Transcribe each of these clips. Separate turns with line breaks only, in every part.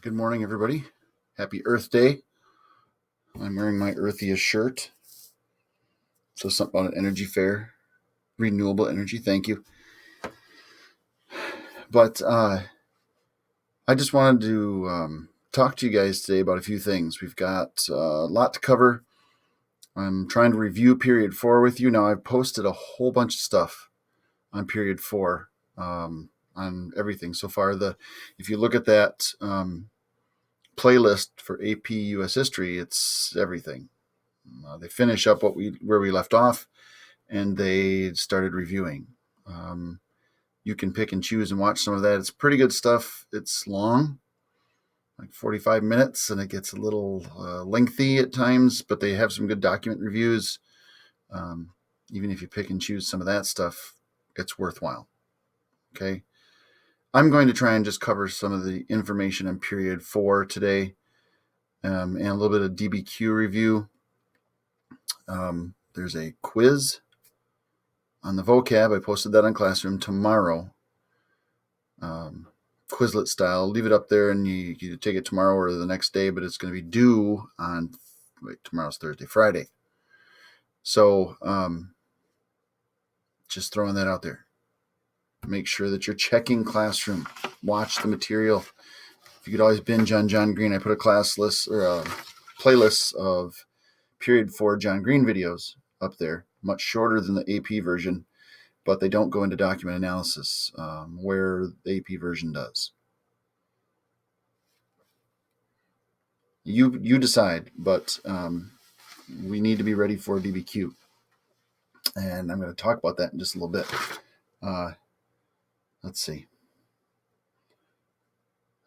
Good morning, everybody. Happy Earth Day. I'm wearing my earthiest shirt. So something about an energy fair, renewable energy. Thank you. But I just wanted to talk to you guys today about a few things. We've got a lot to cover. I'm trying to review period 4 with you. Now, I've posted a whole bunch of stuff on period 4 on everything so far. If you look at that playlist for AP US History, it's everything. They finish up where we left off, and they started reviewing. You can pick and choose and watch some of that. It's pretty good stuff. It's long, like 45 minutes, and it gets a little lengthy at times, but they have some good document reviews. Even if you pick and choose some of that stuff, it's worthwhile. Okay. I'm going to try and just cover some of the information in period 4 today, and a little bit of DBQ review. There's a quiz on the vocab. I posted that on Classroom tomorrow. Quizlet style. Leave it up there, and you take it tomorrow or the next day, but it's going to be due on, tomorrow's Thursday, Friday. So just throwing that out there. Make sure that you're checking Classroom. Watch the material. If you could always binge on John Green, I put a class list or a playlist of period 4 John Green videos up there, much shorter than the AP version, but they don't go into document analysis where the AP version does. You decide, but we need to be ready for DBQ. And I'm going to talk about that in just a little bit. Let's see.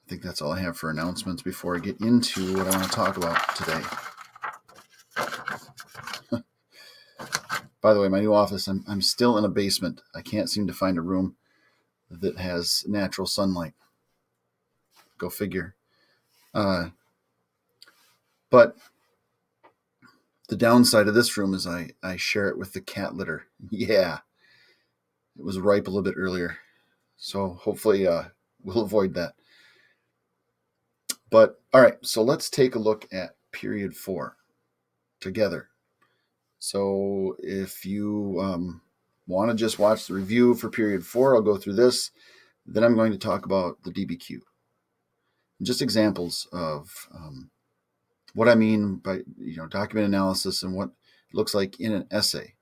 I think that's all I have for announcements before I get into what I want to talk about today. By the way, my new office, I'm still in a basement. I can't seem to find a room that has natural sunlight. Go figure. But the downside of this room is I share it with the cat litter. Yeah, it was ripe a little bit earlier. So hopefully we'll avoid that. But all right, so let's take a look at period 4 together. So if you want to just watch the review for period 4, I'll go through this. Then I'm going to talk about the DBQ. Just examples of what I mean by document analysis and what it looks like in an essay.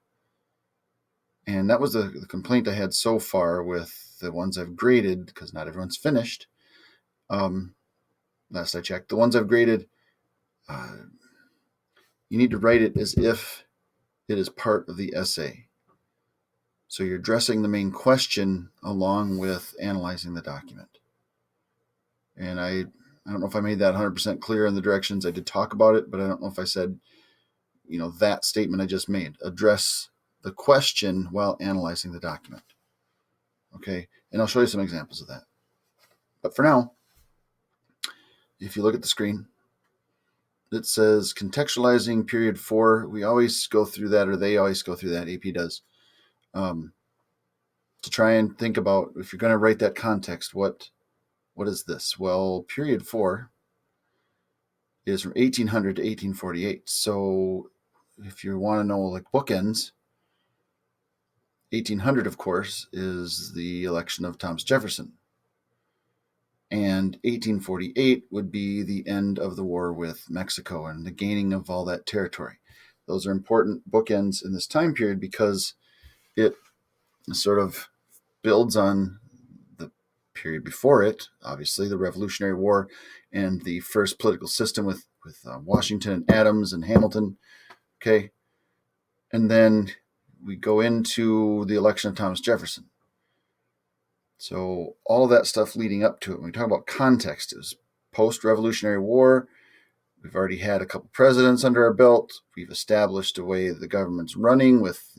And that was the complaint I had so far with the ones I've graded, because not everyone's finished. Last I checked, the ones I've graded, you need to write it as if it is part of the essay. So you're addressing the main question along with analyzing the document. And I don't know if I made that 100% clear in the directions. I did talk about it, but I don't know if I said, that statement I just made. Address the question while analyzing the document. Okay, and I'll show you some examples of that. But for now, if you look at the screen, it says contextualizing period 4. We always go through that, or they always go through that, AP does, to try and think about, if you're going to write that context, what is this? Well, period 4 is from 1800 to 1848. So if you want to know like bookends, 1800, of course, is the election of Thomas Jefferson. And 1848 would be the end of the war with Mexico and the gaining of all that territory. Those are important bookends in this time period because it sort of builds on the period before it, obviously, the Revolutionary War and the first political system with Washington and Adams and Hamilton. Okay. And then we go into the election of Thomas Jefferson. So all of that stuff leading up to it, when we talk about context, it was post-Revolutionary War. We've already had a couple presidents under our belt. We've established a way the government's running with,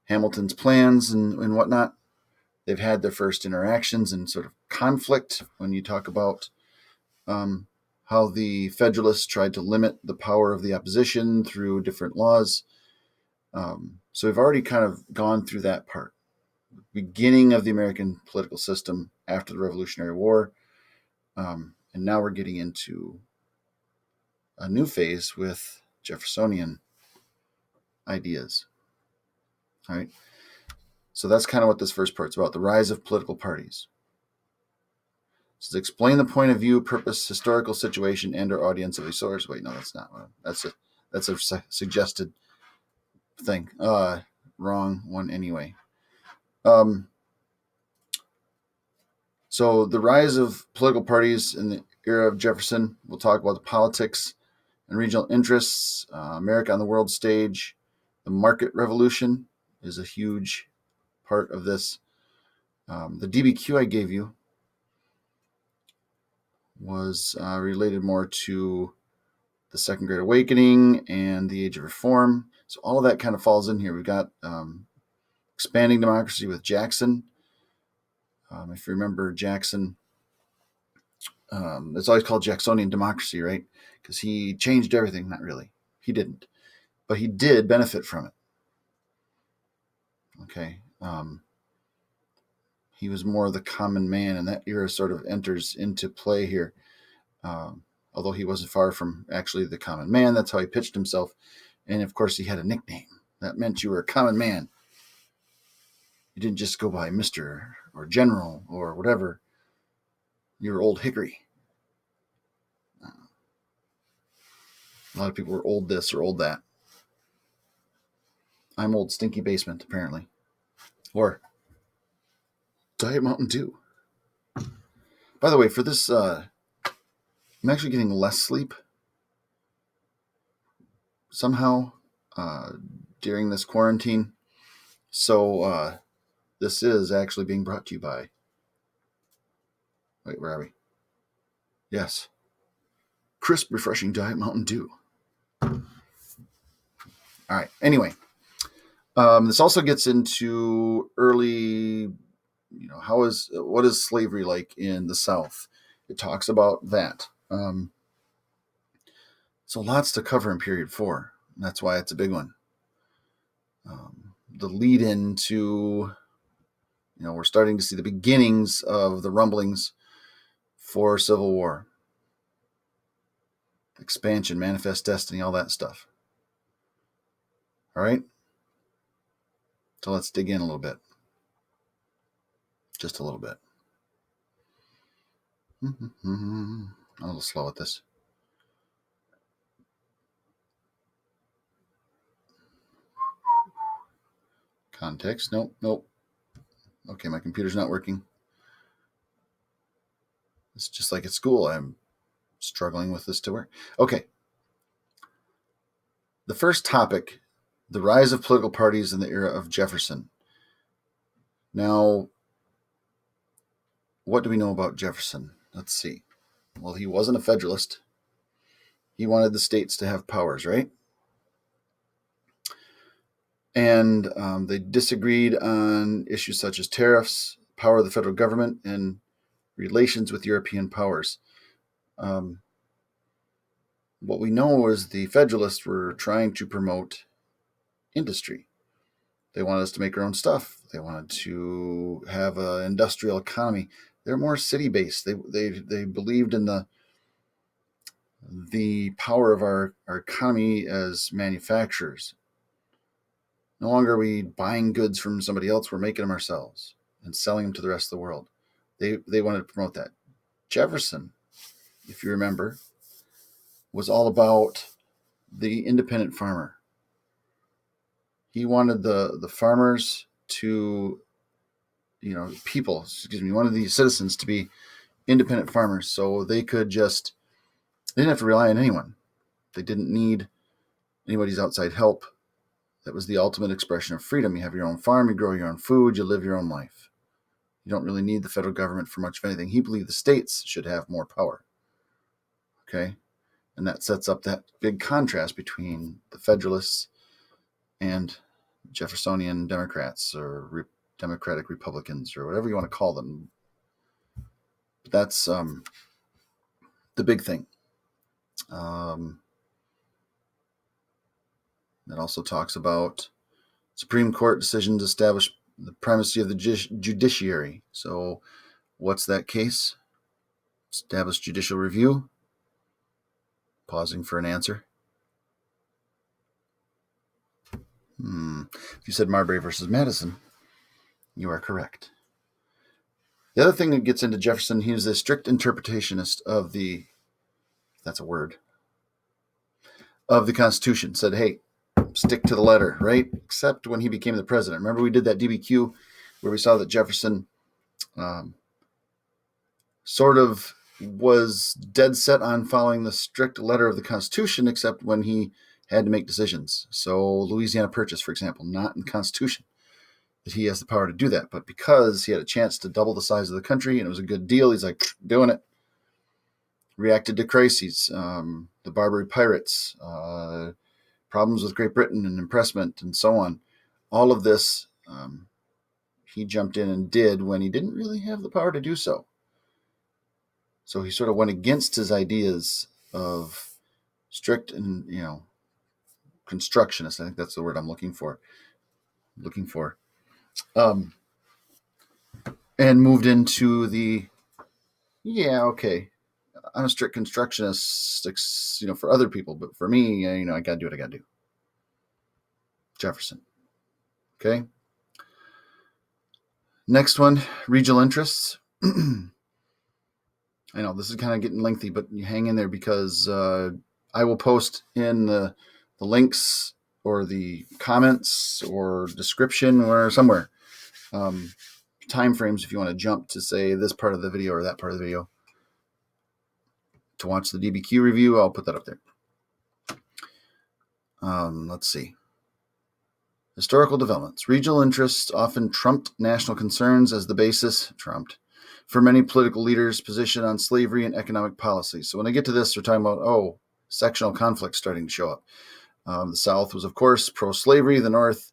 Hamilton's plans and whatnot. They've had their first interactions and sort of conflict when you talk about how the Federalists tried to limit the power of the opposition through different laws. So we've already kind of gone through that part. Beginning of the American political system after the Revolutionary War. And now we're getting into a new phase with Jeffersonian ideas. All right. So that's kind of what this first part's about, the rise of political parties. So explain the point of view, purpose, historical situation, and or audience of a source. Wait, no, that's not one. That's a suggested thing. Wrong one anyway. So the rise of political parties in the era of Jefferson. We'll talk about the politics and regional interests, America on the world stage. The market revolution is a huge part of this. The DBQ I gave you was related more to the Second Great Awakening and the Age of Reform. So all of that kind of falls in here. We've got expanding democracy with Jackson. If you remember Jackson, it's always called Jacksonian democracy, right? Because he changed everything. Not really. He didn't. But he did benefit from it. Okay. He was more the common man, and that era sort of enters into play here. Although he wasn't far from actually the common man. That's how he pitched himself. And of course, he had a nickname. That meant you were a common man. You didn't just go by Mr. or General or whatever. You were Old Hickory. A lot of people were old this or old that. I'm Old Stinky Basement, apparently. Or Diet Mountain Dew. By the way, for this, I'm actually getting less sleep somehow during this quarantine. So this is actually being brought to you by... Wait, where are we? Yes. Crisp, refreshing Diet Mountain Dew. All right. Anyway, this also gets into early, what is slavery like in the South? It talks about that. So lots to cover in period 4. And that's why it's a big one. The lead into, we're starting to see the beginnings of the rumblings for Civil War. Expansion, manifest destiny, all that stuff. All right? So let's dig in a little bit. Just a little bit. I'm a little slow at this. Context. Nope. Okay, my computer's not working. It's just like at school. I'm struggling with this to work. Okay. The first topic, the rise of political parties in the era of Jefferson. Now, what do we know about Jefferson? Let's see. Well, he wasn't a Federalist. He wanted the states to have powers, right? And they disagreed on issues such as tariffs, power of the federal government, and relations with European powers. What we know is the Federalists were trying to promote industry. They wanted us to make our own stuff. They wanted to have an industrial economy. They're more city-based. They believed in the power of our economy as manufacturers. No longer are we buying goods from somebody else. We're making them ourselves and selling them to the rest of the world. They wanted to promote that. Jefferson, if you remember, was all about the independent farmer. He wanted the farmers to, he wanted the citizens to be independent farmers so they didn't have to rely on anyone. They didn't need anybody's outside help. That was the ultimate expression of freedom. You have your own farm, you grow your own food, you live your own life. You don't really need the federal government for much of anything. He believed the states should have more power. Okay? And that sets up that big contrast between the Federalists and Jeffersonian Democrats or Democratic Republicans or whatever you want to call them. But that's the big thing. It also talks about Supreme Court decisions establish the primacy of the judiciary. So what's that case? Establish judicial review. Pausing for an answer. If you said Marbury versus Madison, you are correct. The other thing that gets into Jefferson, he was a strict interpretationist of the, that's a word, of the Constitution. Said, hey, stick to the letter, right? Except when he became the president. Remember we did that DBQ where we saw that Jefferson sort of was dead set on following the strict letter of the Constitution, except when he had to make decisions. So Louisiana Purchase, for example, not in the Constitution that he has the power to do that. But because he had a chance to double the size of the country and it was a good deal, he's like, doing it. Reacted to crises, the Barbary Pirates, problems with Great Britain and impressment and so on. All of this he jumped in and did when he didn't really have the power to do so. So he sort of went against his ideas of strict and, constructionist. I think that's the word I'm looking for. And moved into the, I'm a strict constructionist, for other people, but for me, I got to do what I got to do. Jefferson. Okay. Next one, regional interests. I know this is kind of getting lengthy, but you hang in there because I will post in the links or the comments or description or somewhere time frames if you want to jump to say this part of the video or that part of the video. To watch the DBQ review, I'll put that up there. Let's see. Historical developments. Regional interests often trumped national concerns as the basis, for many political leaders' position on slavery and economic policy. So when I get to this, we're talking about, sectional conflicts starting to show up. The South was, of course, pro-slavery. The North,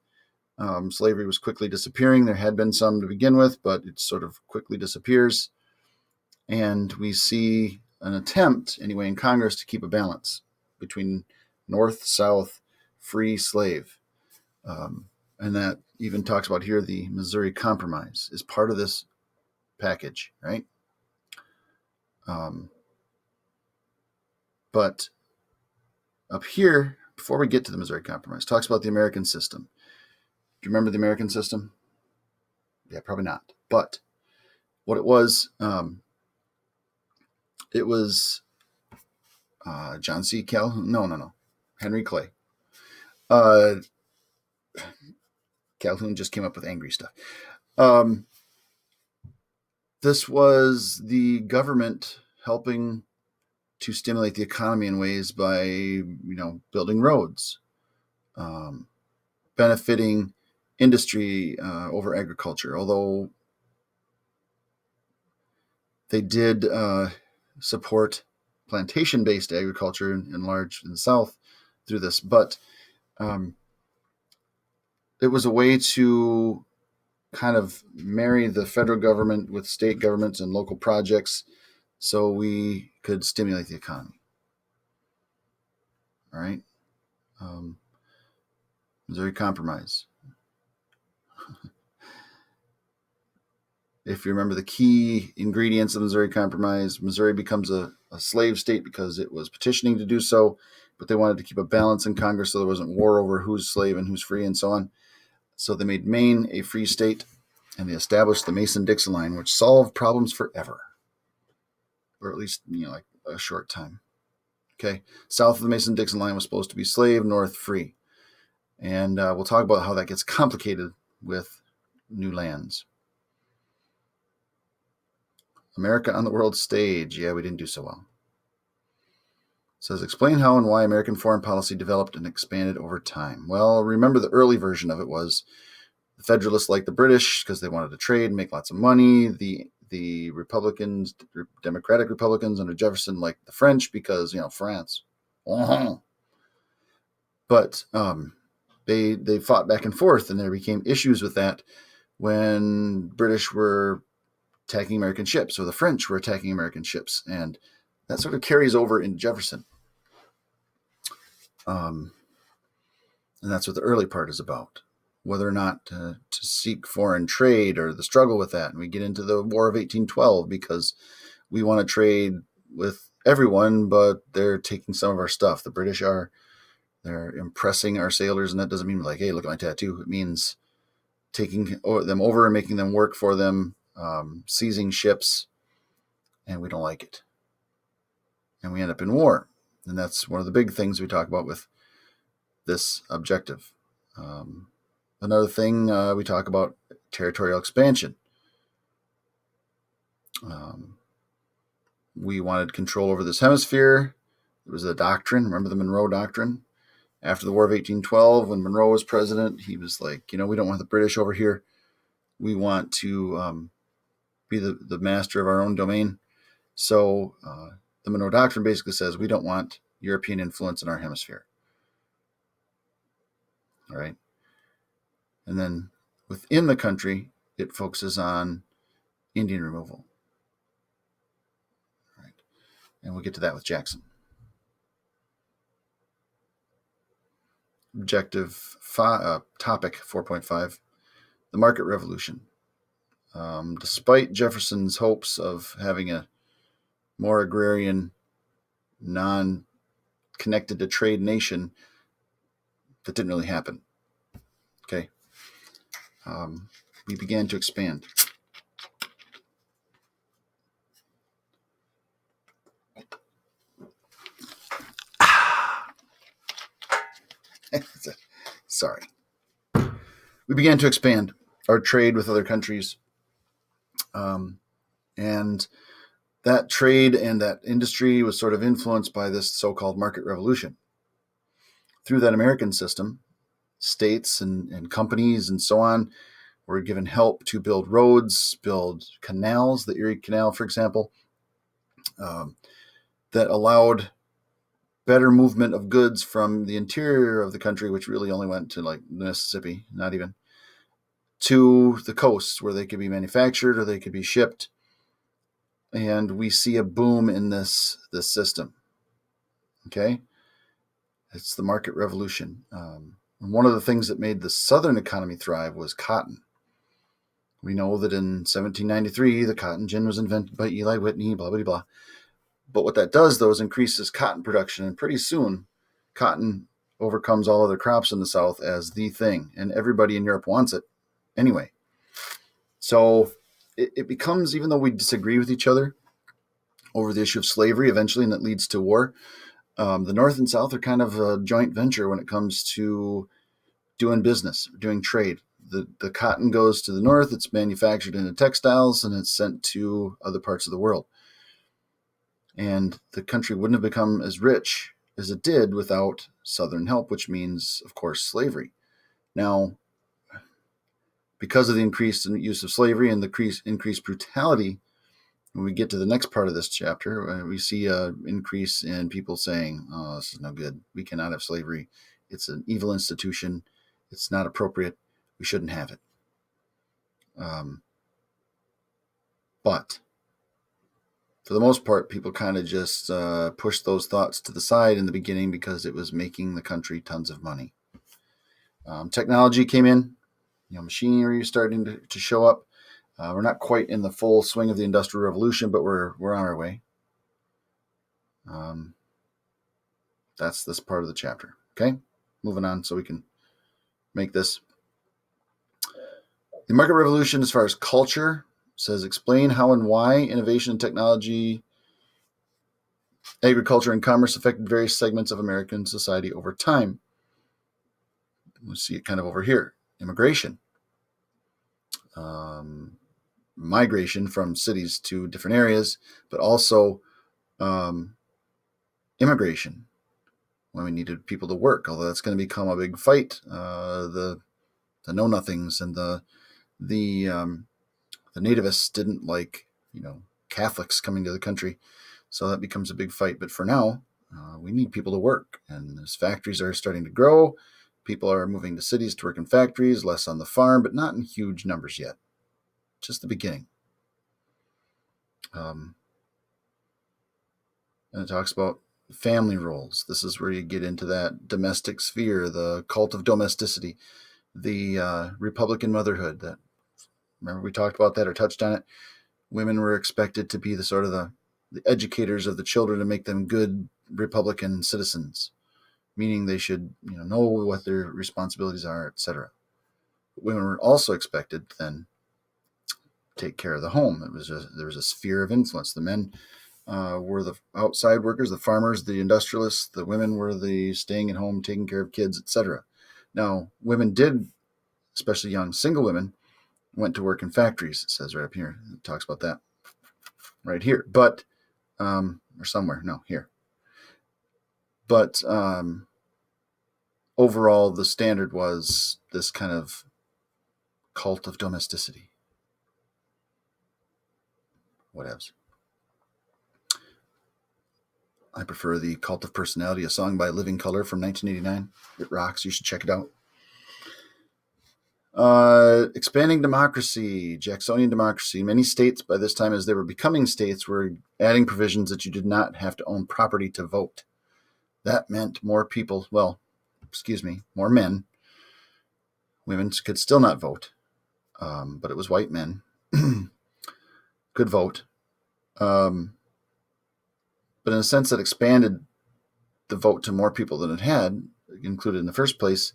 slavery was quickly disappearing. There had been some to begin with, but it sort of quickly disappears. And we see an attempt, anyway, in Congress to keep a balance between North, South, free, slave. And that even talks about here the Missouri Compromise is part of this package, right? But up here, before we get to the Missouri Compromise, talks about the American system. Do you remember the American system? Yeah, probably not. But what it was John C. Calhoun. No. Henry Clay. Calhoun just came up with angry stuff. This was the government helping to stimulate the economy in ways by, building roads, benefiting industry over agriculture, although they did support plantation-based agriculture in large in the South through this. But it was a way to kind of marry the federal government with state governments and local projects so we could stimulate the economy. All right. Missouri Compromise. If you remember the key ingredients of the Missouri Compromise, Missouri becomes a slave state because it was petitioning to do so, but they wanted to keep a balance in Congress so there wasn't war over who's slave and who's free and so on. So they made Maine a free state, and they established the Mason-Dixon line, which solved problems forever, or at least, like a short time. Okay, south of the Mason-Dixon line was supposed to be slave, north free. And we'll talk about how that gets complicated with new lands. America on the world stage. Yeah, we didn't do so well. It says, explain how and why American foreign policy developed and expanded over time. Well, remember the early version of it was the Federalists liked the British because they wanted to trade and make lots of money. The Republicans, Democratic Republicans under Jefferson liked the French because, France. But they fought back and forth, and there became issues with that when British were attacking American ships or the French were attacking American ships. And that sort of carries over in Jefferson. And that's what the early part is about, whether or not to seek foreign trade or the struggle with that. And we get into the War of 1812 because we want to trade with everyone, but they're taking some of our stuff. The British are. They're impressing our sailors, and that doesn't mean like, hey, look at my tattoo. It means taking them over and making them work for them, seizing ships, and we don't like it. And we end up in war. And that's one of the big things we talk about with this objective. Another thing we talk about, territorial expansion. We wanted control over this hemisphere. It was a doctrine. Remember the Monroe Doctrine? After the War of 1812, when Monroe was president, he was like, we don't want the British over here. We want to be the master of our own domain. So the Monroe Doctrine basically says we don't want European influence in our hemisphere. All right. And then within the country, it focuses on Indian removal. All right. And we'll get to that with Jackson. Topic 4.5, the market revolution. Despite Jefferson's hopes of having a more agrarian, non-connected to trade nation, that didn't really happen. Okay. We began to expand. Sorry. We began to expand our trade with other countries. And that trade and that industry was sort of influenced by this so-called market revolution. Through that American system, states and companies and so on were given help to build roads, build canals, the Erie Canal, for example, that allowed better movement of goods from the interior of the country, which really only went to like Mississippi, not even, to the coasts where they could be manufactured or they could be shipped. And we see a boom in this system. Okay? It's the market revolution. And one of the things that made the Southern economy thrive was cotton. We know that in 1793, the cotton gin was invented by Eli Whitney, blah, blah, blah. But what that does, though, is increases cotton production. And pretty soon, cotton overcomes all other crops in the South as the thing. And everybody in Europe wants it anyway. So it becomes, even though we disagree with each other over the issue of slavery eventually, and that leads to war, the North and South are kind of a joint venture when it comes to doing business, doing trade. The cotton goes to the North, it's manufactured into textiles, and it's sent to other parts of the world. And the country wouldn't have become as rich as it did without Southern help, which means, of course, slavery. Now, because of the increased use of slavery and the increased brutality, when we get to the next part of this chapter, we see an increase in people saying, oh, this is no good. We cannot have slavery. It's an evil institution. It's not appropriate. We shouldn't have it. But for the most part, people kind of just pushed those thoughts to the side in the beginning because it was making the country tons of money. Technology came in. Machinery is starting to show up. We're not quite in the full swing of the Industrial Revolution, but we're on our way. That's this part of the chapter. Okay, moving on so we can make this. The market revolution, as far as culture, says explain how and why innovation and technology, agriculture, and commerce affected various segments of American society over time. We see it kind of over here. Immigration. Migration from cities to different areas, but also immigration when we needed people to work, although that's going to become a big fight. The know-nothings and the nativists didn't like, Catholics coming to the country. So that becomes a big fight. But for now, we need people to work. And as factories are starting to grow, people are moving to cities to work in factories, less on the farm, but not in huge numbers yet. Just the beginning. And it talks about family roles. This is where you get into that domestic sphere, the cult of domesticity, the Republican motherhood. That, remember we talked about that or touched on it. Women were expected to be the sort of the educators of the children to make them good Republican citizens, meaning they should know what their responsibilities are, etc. Women were also expected to then take care of the home. There was a sphere of influence. The men were the outside workers, the farmers, the industrialists. The women were the staying at home, taking care of kids, etc. Now, women did, especially young single women, went to work in factories. It says right up here. It talks about that right here. But or somewhere, no, here. But overall, the standard was this kind of cult of domesticity. Whatevs. I prefer the Cult of Personality, a song by Living Colour from 1989. It rocks. You should check it out. Expanding democracy, Jacksonian democracy. Many states, by this time as they were becoming states, were adding provisions that you did not have to own property to vote. That meant more people, more men. Women could still not vote, but it was white men could vote. But in a sense, that expanded the vote to more people than it had included in the first place.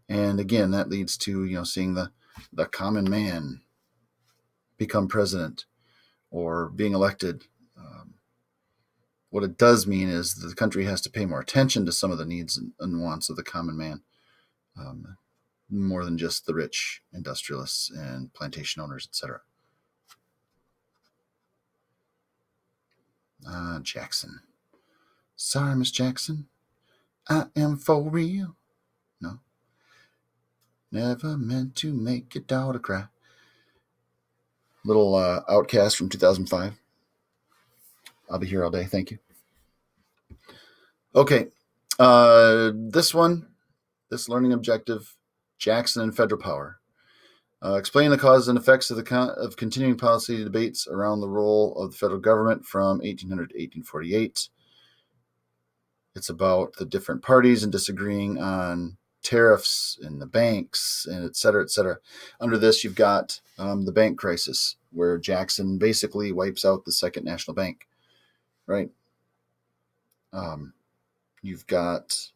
And again, that leads to seeing the common man become president or being elected. What it does mean is that the country has to pay more attention to some of the needs and wants of the common man, more than just the rich industrialists and plantation owners, etc. Jackson. Sorry, Miss Jackson. I am for real. No. Never meant to make your daughter cry. Little Outcast from 2005. I'll be here all day. Thank you. Okay. This learning objective, Jackson and federal power. Explain the causes and effects of continuing policy debates around the role of the federal government from 1800 to 1848. It's about the different parties and disagreeing on tariffs and the banks and et cetera, et cetera. Under this, you've got the bank crisis, where Jackson basically wipes out the Second National Bank, right? You've got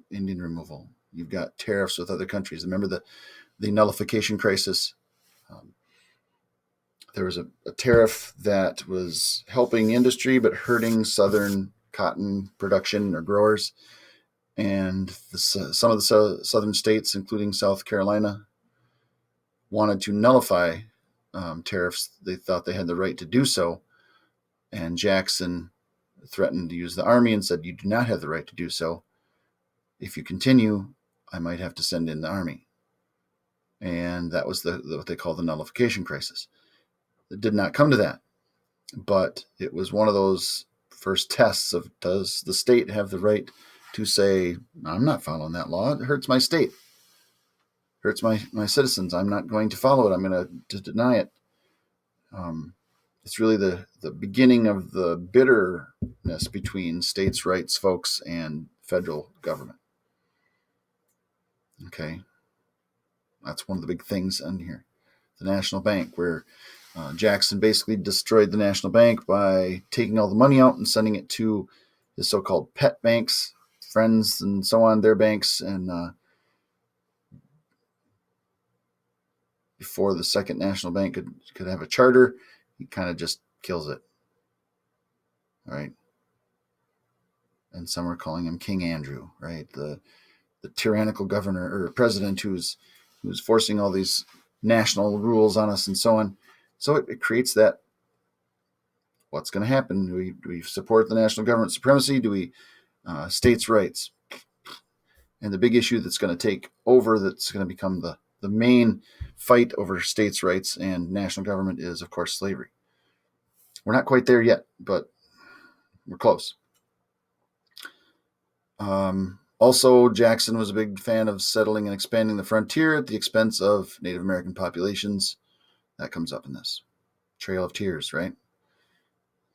Indian removal. You've got tariffs with other countries. Remember the nullification crisis? There was a tariff that was helping industry but hurting southern cotton production or growers. And some of the southern states, including South Carolina, wanted to nullify tariffs. They thought they had the right to do so. And Jackson threatened to use the army and said, "You do not have the right to do so. If you continue, I might have to send in the army." And that was what they call the nullification crisis. It did not come to that, but it was one of those first tests of, does the state have the right to say, "I'm not following that law. It hurts my state, hurts my citizens. I'm not going to follow it. I'm going to deny it." It's really the beginning of the bitterness between states' rights folks and federal government. Okay. That's one of the big things on here. The National Bank, where Jackson basically destroyed the National Bank by taking all the money out and sending it to his so-called pet banks, friends and so on, their banks. And before the Second National Bank could have a charter, he kind of just kills it. Right? And some are calling him King Andrew, right? The tyrannical governor or president who's forcing all these national rules on us and so on. So it creates that, what's going to happen? Do we support the national government supremacy? Do we states' rights? And the big issue that's going to take over, that's going to become the main fight over states' rights and national government, is, of course, slavery. We're not quite there yet, but we're close. Also, Jackson was a big fan of settling and expanding the frontier at the expense of Native American populations. That comes up in this. Trail of Tears, right?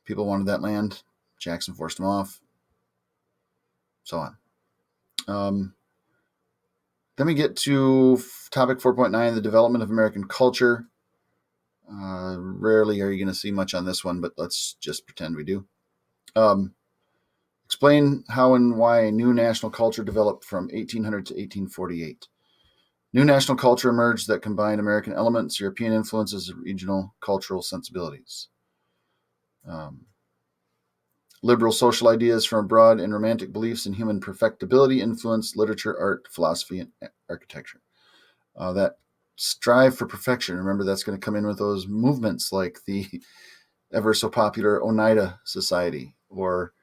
People wanted that land. Jackson forced them off. So on. Then we get to topic 4.9, the development of American culture. Rarely are you going to see much on this one, but let's just pretend we do. Explain how and why a new national culture developed from 1800 to 1848. New national culture emerged that combined American elements, European influences, and regional cultural sensibilities. Liberal social ideas from abroad and romantic beliefs in human perfectibility influenced literature, art, philosophy, and architecture. That strive for perfection, remember, that's going to come in with those movements like the ever so popular Oneida Society, or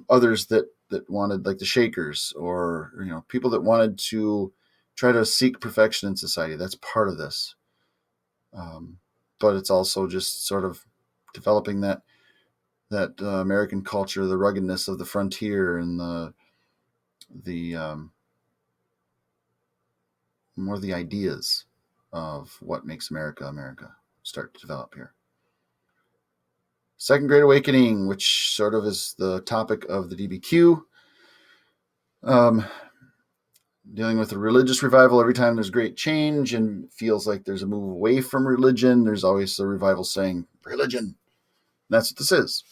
others that wanted, like the Shakers, or people that wanted to try to seek perfection in society. That's part of this, but it's also just sort of developing that American culture, the ruggedness of the frontier, and the more the ideas of what makes America America start to develop here. Second Great Awakening, which sort of is the topic of the DBQ. Dealing with a religious revival. Every time there's great change and feels like there's a move away from religion, there's always a revival saying, religion. That's what this is.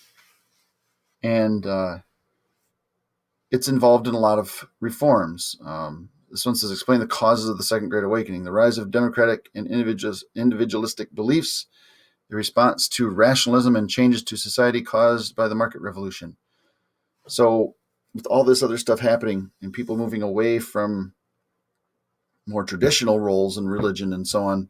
And it's involved in a lot of reforms. This one says, explain the causes of the Second Great Awakening, the rise of democratic and individualistic beliefs, the response to rationalism and changes to society caused by the market revolution. So with all this other stuff happening and people moving away from more traditional roles in religion and so on,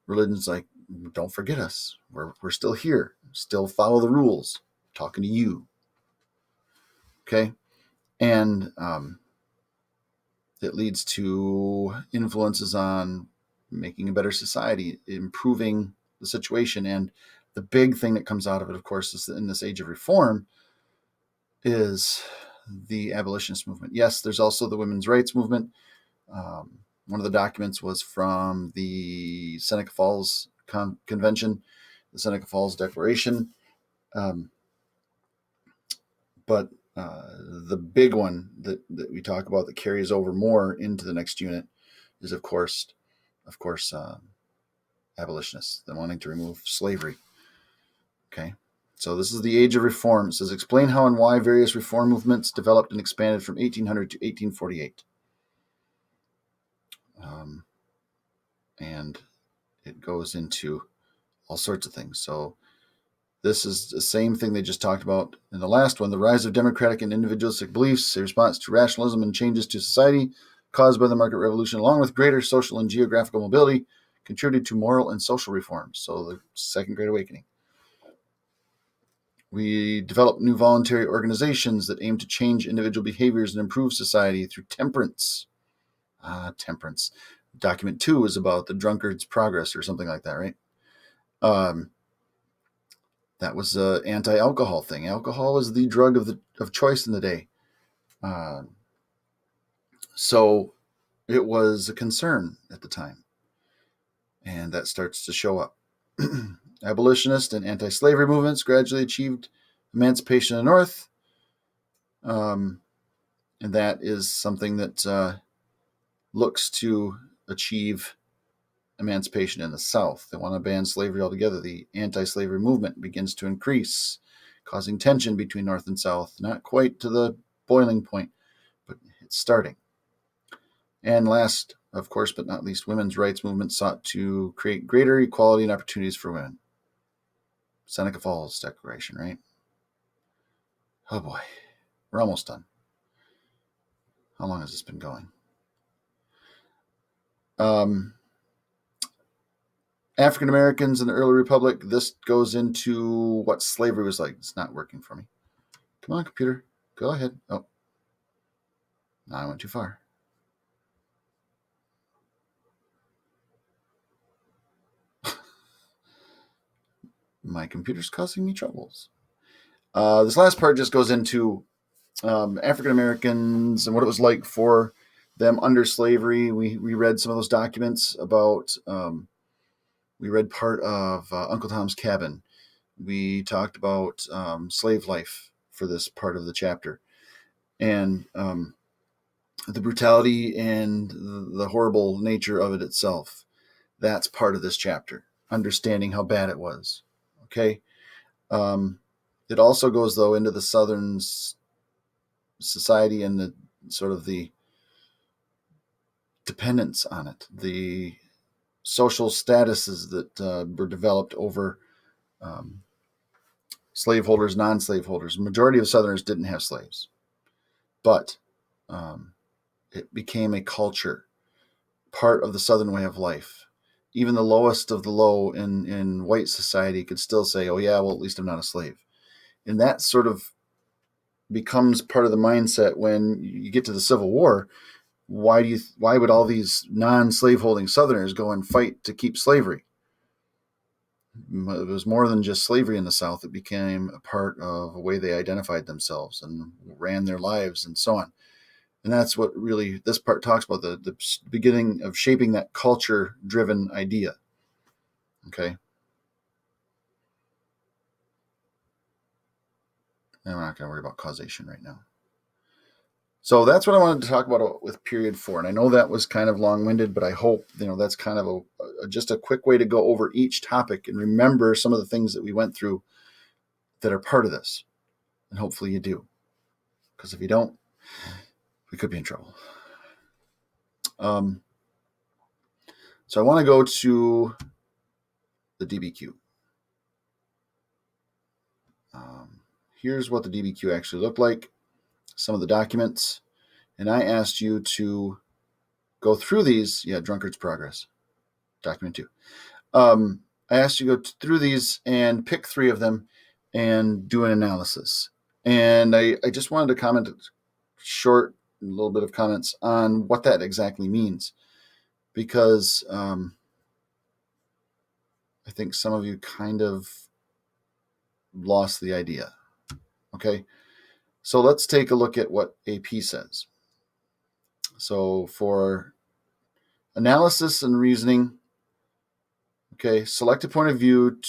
religion's like, don't forget us. We're still here. Still follow the rules. Talking to you. Okay? And it leads to influences on making a better society, improving the situation. And the big thing that comes out of it, of course, is in this age of reform, is the abolitionist movement. Yes, there's also the women's rights movement. One of the documents was from the Seneca Falls Convention, the Seneca Falls Declaration. But the big one that we talk about that carries over more into the next unit is, of course, abolitionists, the wanting to remove slavery. Okay, so this is the age of reform. It says, explain how and why various reform movements developed and expanded from 1800 to 1848. And it goes into all sorts of things. So this is the same thing they just talked about in the last one. The rise of democratic and individualistic beliefs, a response to rationalism and changes to society caused by the market revolution, along with greater social and geographical mobility, contributed to moral and social reforms. So the Second Great Awakening. We developed new voluntary organizations that aim to change individual behaviors and improve society through temperance. Temperance. Document 2 is about the drunkard's progress or something like that, right? That was an anti-alcohol thing. Alcohol was the drug of choice in the day. So it was a concern at the time. And that starts to show up. Abolitionist and anti-slavery movements gradually achieved emancipation in the North. And that is something that looks to achieve emancipation in the South. They want to ban slavery altogether. The anti-slavery movement begins to increase, causing tension between North and South. Not quite to the boiling point, but it's starting. And last, of course, but not least, women's rights movement sought to create greater equality and opportunities for women. Seneca Falls Declaration, right? Oh boy, we're almost done. How long has this been going? African Americans in the early republic. This goes into what slavery was like. It's not working for me. Come on, computer. Go ahead. Oh, no, I went too far. My computer's causing me troubles. This last part just goes into African Americans and what it was like for them under slavery. We read some of those documents about. We read part of Uncle Tom's Cabin. We talked about slave life for this part of the chapter, and the brutality and the horrible nature of it itself. That's part of this chapter. understanding how bad it was. Okay. It also goes, though, into the Southern society and the sort of the dependence on it, the social statuses that were developed over slaveholders, non-slaveholders. The majority of Southerners didn't have slaves, but it became a culture, part of the Southern way of life. Even the lowest of the low in white society could still say, oh yeah, well, at least I'm not a slave. And that sort of becomes part of the mindset when you get to the Civil War. Why would all these non-slaveholding Southerners go and fight to keep slavery? It was more than just slavery in the South. It became a part of a way they identified themselves and ran their lives and so on. And that's what really this part talks about, the beginning of shaping that culture-driven idea. Okay. And we're not going to worry about causation right now. So that's what I wanted to talk about with period 4. And I know that was kind of long-winded, but I hope, that's kind of just a quick way to go over each topic and remember some of the things that we went through that are part of this. And hopefully you do. Because if you don't, we could be in trouble. So I want to go to the DBQ. Here's what the DBQ actually looked like, some of the documents. And I asked you to go through these. Yeah, Drunkard's Progress, document 2. I asked you to go through these and pick 3 of them and do an analysis. And I just wanted to comment a little bit of comments on what that exactly means, because I think some of you kind of lost the idea. Okay, so let's take a look at what AP says. So for analysis and reasoning, okay, select a point of view,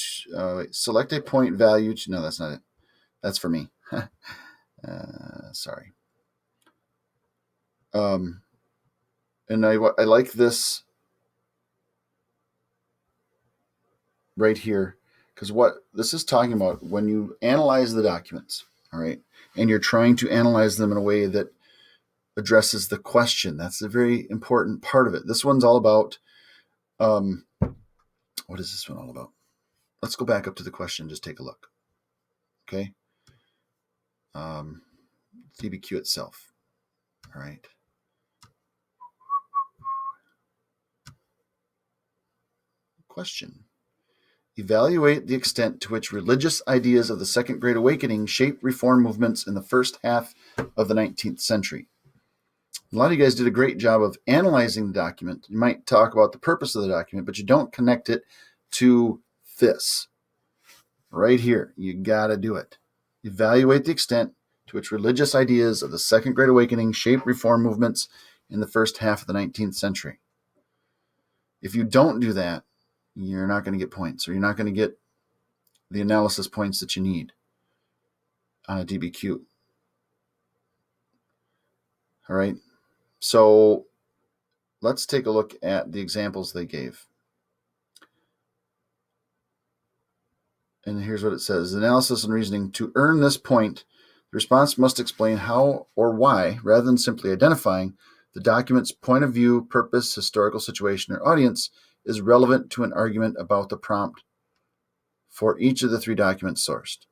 select a point value. No, that's not it. That's for me. Sorry. And I like this right here, because what this is talking about, when you analyze the documents, all right, and you're trying to analyze them in a way that addresses the question, that's a very important part of it. This one's all about, what is this one all about? Let's go back up to the question, just take a look. Okay. DBQ itself. All right. Question. Evaluate the extent to which religious ideas of the Second Great Awakening shaped reform movements in the first half of the 19th century. A lot of you guys did a great job of analyzing the document. You might talk about the purpose of the document, but you don't connect it to this. Right here, you got to do it. Evaluate the extent to which religious ideas of the Second Great Awakening shaped reform movements in the first half of the 19th century. If you don't do that, you're not going to get points, or you're not going to get the analysis points that you need on a DBQ. All right. So let's take a look at the examples they gave. And here's what it says. Analysis and reasoning. To earn this point, the response must explain how or why, rather than simply identifying, the document's point of view, purpose, historical situation, or audience is relevant to an argument about the prompt for each of the 3 documents sourced.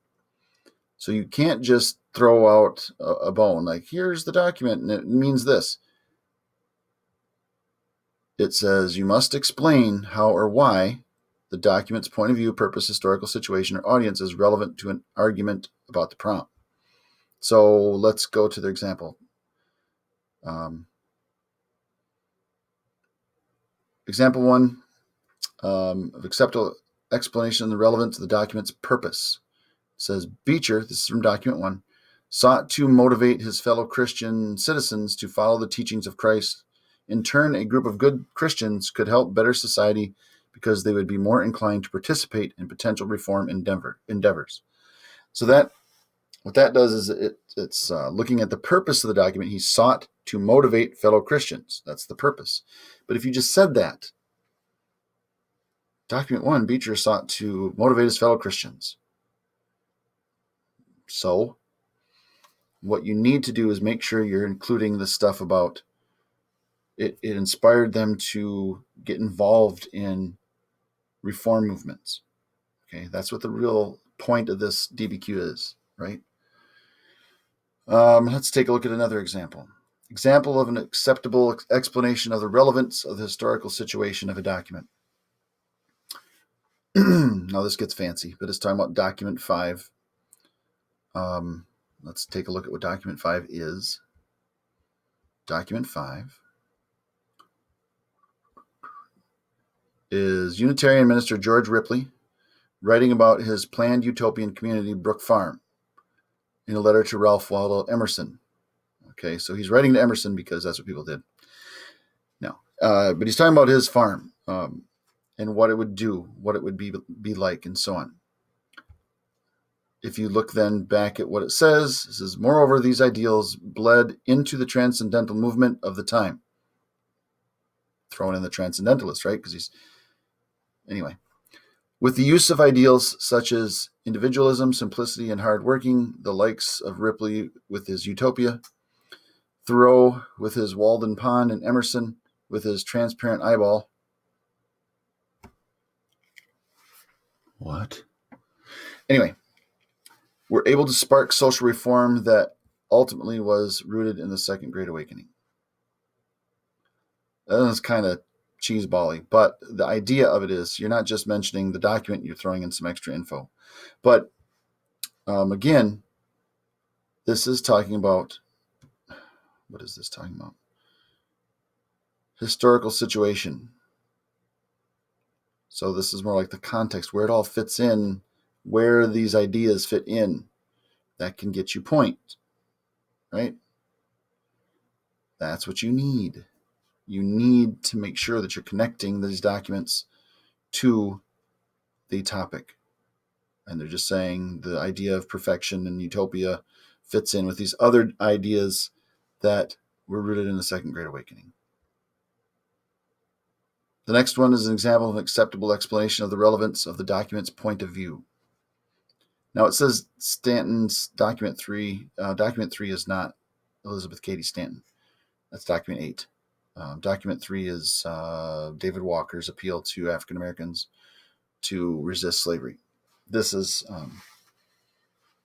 So you can't just throw out a bone, like, here's the document and it means this. It says you must explain how or why the document's point of view, purpose, historical situation, or audience is relevant to an argument about the prompt. So let's go to the example. Example 1 of acceptable explanation of the relevance of the document's purpose. It says Beecher, this is from document 1, sought to motivate his fellow Christian citizens to follow the teachings of Christ. In turn, a group of good Christians could help better society because they would be more inclined to participate in potential reform endeavors. So that what that does is it's looking at the purpose of the document. He sought to motivate fellow Christians. That's the purpose. But if you just said that, Document 1, Beecher sought to motivate his fellow Christians. So what you need to do is make sure you're including the stuff about it inspired them to get involved in reform movements. Okay, that's what the real point of this DBQ is, right? Let's take a look at another example. Example of an acceptable explanation of the relevance of the historical situation of a document. Now this gets fancy, but it's talking about document 5. Let's take a look at what document 5 is. Document 5 is Unitarian minister George Ripley writing about his planned utopian community, Brook Farm, in a letter to Ralph Waldo Emerson. Okay, so he's writing to Emerson because that's what people did. No, but he's talking about his farm and what it would do, what it would be like, and so on. If you look then back at what it says, moreover, these ideals bled into the transcendental movement of the time. Throwing in the transcendentalist, right? Because anyway. With the use of ideals such as individualism, simplicity, and hard working, the likes of Ripley with his Utopia, Thoreau with his Walden Pond, and Emerson with his transparent eyeball. What? Anyway, were able to spark social reform that ultimately was rooted in the Second Great Awakening. That is kind of cheesebally, but the idea of it is you're not just mentioning the document, you're throwing in some extra info. But again, this is talking about, what is this talking about? Historical situation. So this is more like the context, where it all fits in, where these ideas fit in. That can get you point, right? That's what you need. You need to make sure that you're connecting these documents to the topic. And they're just saying the idea of perfection and utopia fits in with these other ideas that were rooted in the Second Great Awakening. The next one is an example of an acceptable explanation of the relevance of the document's point of view. Now it says Stanton's document 3. Document 3 is not Elizabeth Cady Stanton. That's document 8. Document 3 is David Walker's appeal to African Americans to resist slavery. This is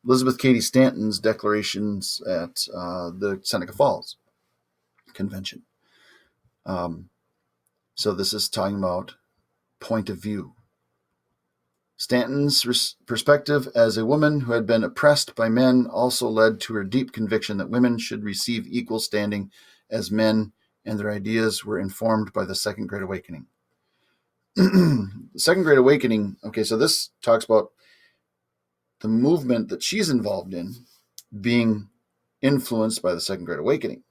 Elizabeth Cady Stanton's declarations at the Seneca Falls Convention. So this is talking about point of view. Stanton's perspective as a woman who had been oppressed by men also led to her deep conviction that women should receive equal standing as men, and their ideas were informed by the Second Great Awakening. The Second Great Awakening, okay, so this talks about the movement that she's involved in being influenced by the Second Great Awakening.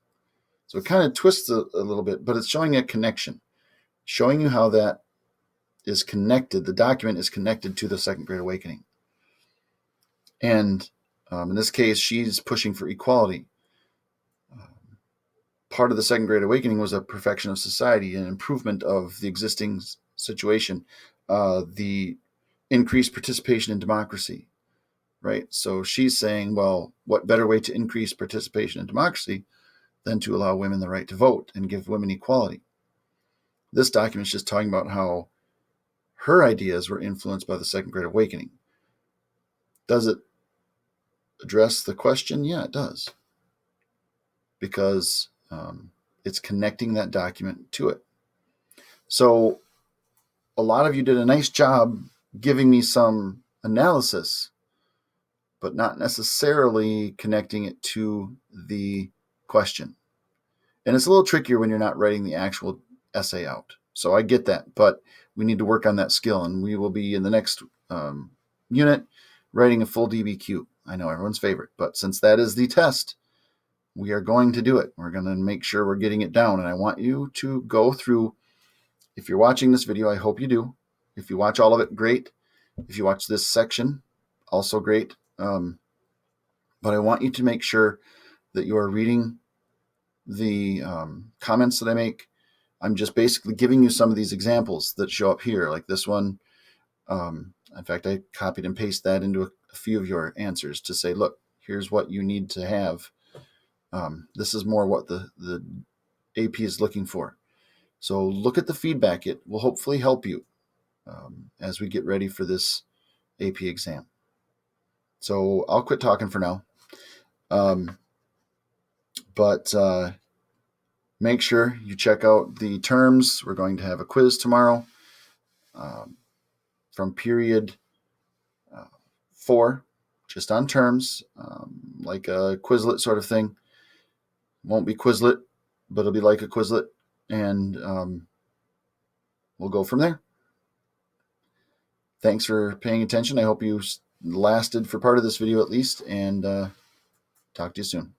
So it kind of twists a little bit, but it's showing a connection, showing you how that is connected. The document is connected to the Second Great Awakening. And in this case, she's pushing for equality. Part of the Second Great Awakening was a perfection of society, an improvement of the existing situation, the increased participation in democracy, right? So she's saying, well, what better way to increase participation in democracy than to allow women the right to vote and give women equality? This document is just talking about how her ideas were influenced by the Second Great Awakening. Does it address the question? Yeah, it does. Because it's connecting that document to it. So a lot of you did a nice job giving me some analysis, but not necessarily connecting it to the question. And it's a little trickier when you're not writing the actual essay out. So I get that, but we need to work on that skill, and we will be in the next unit writing a full DBQ. I know everyone's favorite, but since that is the test, we are going to do it. We're going to make sure we're getting it down, and I want you to go through. If you're watching this video, I hope you do. If you watch all of it, great. If you watch this section, also great. But I want you to make sure that you are reading the comments that I make, I'm just basically giving you some of these examples that show up here, like this one. In fact, I copied and pasted that into a few of your answers to say, look, here's what you need to have. This is more what the AP is looking for. So look at the feedback. It will hopefully help you as we get ready for this AP exam. So I'll quit talking for now. But make sure you check out the terms. We're going to have a quiz tomorrow from period 4, just on terms, like a Quizlet sort of thing. Won't be Quizlet, but it'll be like a Quizlet, and we'll go from there. Thanks for paying attention. I hope you lasted for part of this video at least, and talk to you soon.